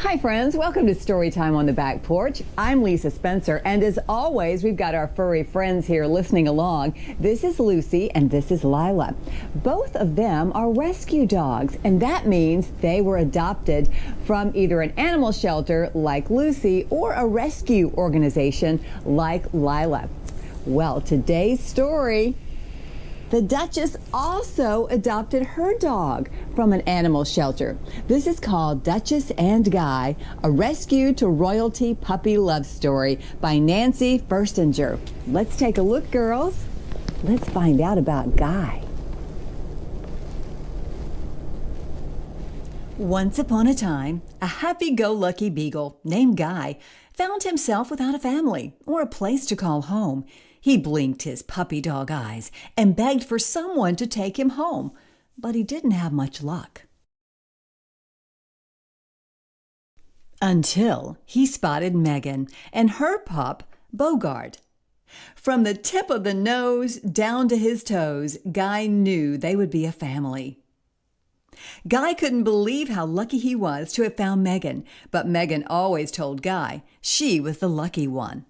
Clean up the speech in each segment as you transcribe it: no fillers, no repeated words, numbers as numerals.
Hi friends, welcome to Storytime on the Back Porch. I'm Lisa Spencer, and as always, we've got our furry friends here listening along. This is Lucy and this is Lila. Both of them are rescue dogs, and that means they were adopted from either an animal shelter like Lucy or a rescue organization like Lila. Well, today's story: the Duchess also adopted her dog from an animal shelter. This is called Duchess and Guy, a rescue to royalty puppy love story by Nancy Furstinger. Let's take a look, girls. Let's find out about Guy. Once upon a time, a happy-go-lucky beagle named Guy found himself without a family or a place to call home. He blinked his puppy dog eyes and begged for someone to take him home, but he didn't have much luck. Until he spotted Megan and her pup, Bogart. From the tip of the nose down to his toes, Guy knew they would be a family. Guy couldn't believe how lucky he was to have found Megan, but Megan always told Guy she was the lucky one.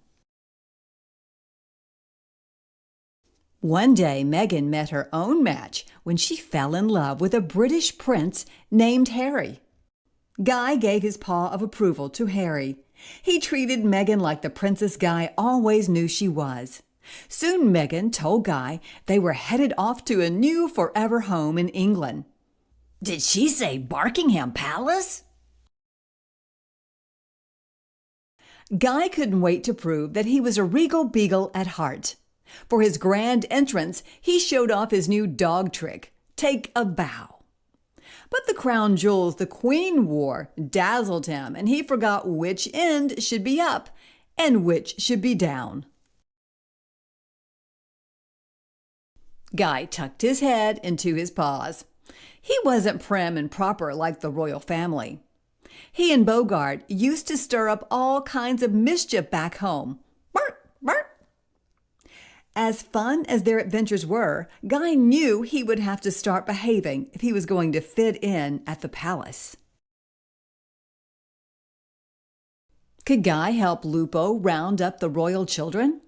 One day, Megan met her own match when she fell in love with a British prince named Harry. Guy gave his paw of approval to Harry. He treated Megan like the princess Guy always knew she was. Soon Megan told Guy they were headed off to a new forever home in England. Did she say Buckingham Palace? Guy couldn't wait to prove that he was a regal beagle at heart. For his grand entrance, he showed off his new dog trick, take a bow. But the crown jewels the Queen wore dazzled him, and he forgot which end should be up and which should be down. Guy tucked his head into his paws. He wasn't prim and proper like the royal family. He and Bogart used to stir up all kinds of mischief back home. Bark, bark. As fun as their adventures were, Guy knew he would have to start behaving if he was going to fit in at the palace. Could Guy help Lupo round up the royal children?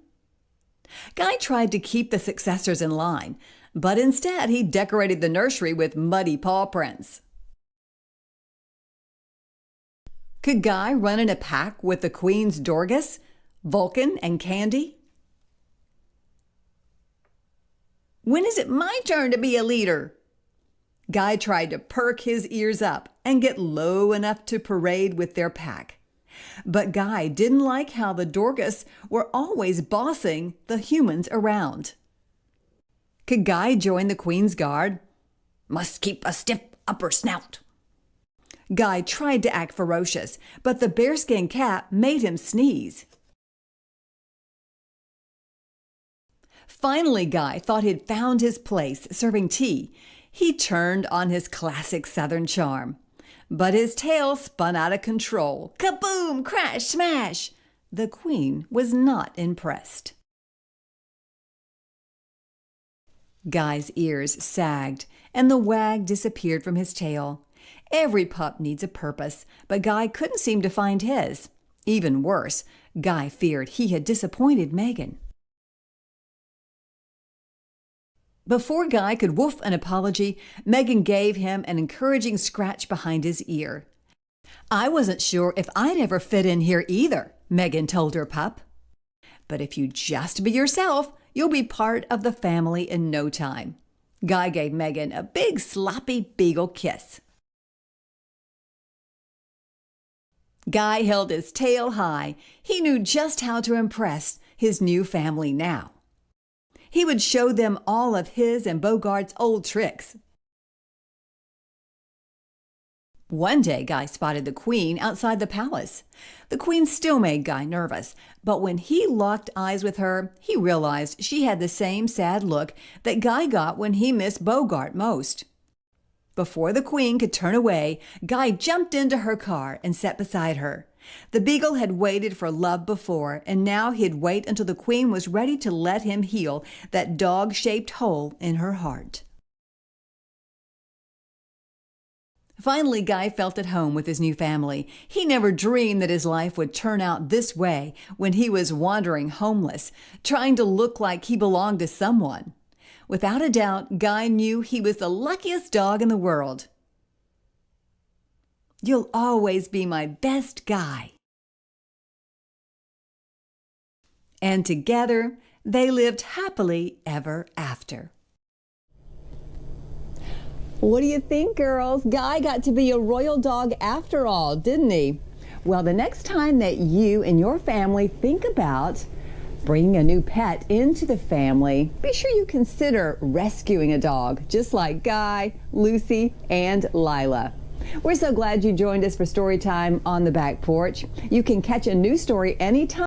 Guy tried to keep the successors in line, but instead he decorated the nursery with muddy paw prints. Could Guy run in a pack with the Queen's Duchess, Vulcan, and Candy? When is it my turn to be a leader? Guy tried to perk his ears up and get low enough to parade with their pack. But Guy didn't like how the Duchess were always bossing the humans around. Could Guy join the Queen's Guard? Must keep a stiff upper snout. Guy tried to act ferocious, but the bearskin cap made him sneeze. Finally, Guy thought he'd found his place serving tea. He turned on his classic Southern charm. But his tail spun out of control. Kaboom! Crash! Smash! The Queen was not impressed. Guy's ears sagged, and the wag disappeared from his tail. Every pup needs a purpose, but Guy couldn't seem to find his. Even worse, Guy feared he had disappointed Megan. Before Guy could woof an apology, Megan gave him an encouraging scratch behind his ear. I wasn't sure if I'd ever fit in here either, Megan told her pup. But if you just be yourself, you'll be part of the family in no time. Guy gave Megan a big sloppy beagle kiss. Guy held his tail high. He knew just how to impress his new family now. He would show them all of his and Bogart's old tricks. One day, Guy spotted the Queen outside the palace. The Queen still made Guy nervous, but when he locked eyes with her, he realized she had the same sad look that Guy got when he missed Bogart most. Before the Queen could turn away, Guy jumped into her car and sat beside her. The beagle had waited for love before, and now he'd wait until the Queen was ready to let him heal that dog-shaped hole in her heart. Finally, Guy felt at home with his new family. He never dreamed that his life would turn out this way when he was wandering homeless, trying to look like he belonged to someone. Without a doubt, Guy knew he was the luckiest dog in the world. You'll always be my best Guy. And together, they lived happily ever after. What do you think, girls? Guy got to be a royal dog after all, didn't he? Well, the next time that you and your family think about bringing a new pet into the family, be sure you consider rescuing a dog, just like Guy, Lucy, and Lila. We're so glad you joined us for Storytime on the Back Porch. You can catch a new story anytime.